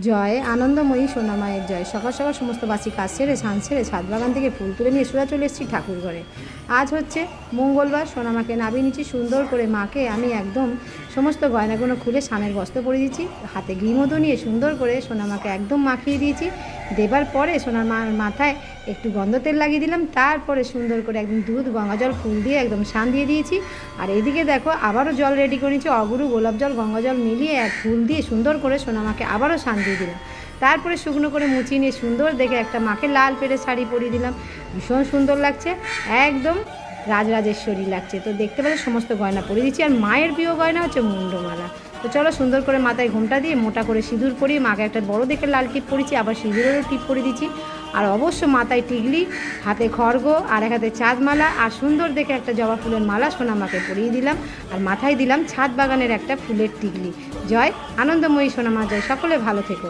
জয় আনন্দময়ী সোনামায়ের জয়। সকাল সকাল সমস্ত বাসি কাজ সেরে স্নান সেরে ছাদ বাগান থেকে ফুল তুলে নিয়ে সোজা চলে এসেছি ঠাকুর ঘরে। আজ হচ্ছে মঙ্গলবার। সোনামাকে নামিয়ে নিচ্ছি সুন্দর করে। মাকে আমি একদম সমস্ত গয়নাগুলো খুলে স্নানের বস্ত্র পরে দিয়েছি, হাতে ঘি মধু নিয়ে সুন্দর করে সোনামাকে একদম মাখিয়ে দিয়েছি। দেবার পরে সোনার মার মাথায় একটু গন্ধ তেল লাগিয়ে দিলাম, তারপরে সুন্দর করে একদম দুধ গঙ্গা জল ফুল দিয়ে একদম স্নান দিয়ে দিয়েছি। আর এদিকে দেখো আবারও জল রেডি করে নিয়েছি, অগুরু গোলাপ জল গঙ্গা জল মিলিয়ে এক ফুল দিয়ে সুন্দর করে সোনামাকে আবারও স্নান দিয়ে দিলাম। তারপরে শুকনো করে মুছিয়ে নিয়ে সুন্দর দেখে একটা মাকে লাল পেরে শাড়ি পরিয়ে দিলাম, ভীষণ সুন্দর লাগছে, একদম রাজরাজেশ্বরী লাগছে। তো দেখতে পেলে সমস্ত গয়না পরিয়ে দিচ্ছি। আর মায়ের প্রিয় গয়না হচ্ছে মুন্ডমালা। তো চলো সুন্দর করে মাথায় ঘোমটা দিয়ে মোটা করে সিঁদুর পরিয়ে মাকে একটা বড় দেখে লাল টিপ পরেছি, আবার সিঁদুরেরও টিপ পরে দিচ্ছি। আর অবশ্য মাথায় টিকলি, হাতে খড়গ, আর এক হাতে চাঁদমালা, আর সুন্দর দেখে একটা জবা ফুলের মালা সোনামাকে পরিয়ে দিলাম। আর মাথায় দিলাম ছাদ বাগানের একটা ফুলের টিকলি। জয় আনন্দময়ী সোনামা জয়। সকলে ভালো থেকো।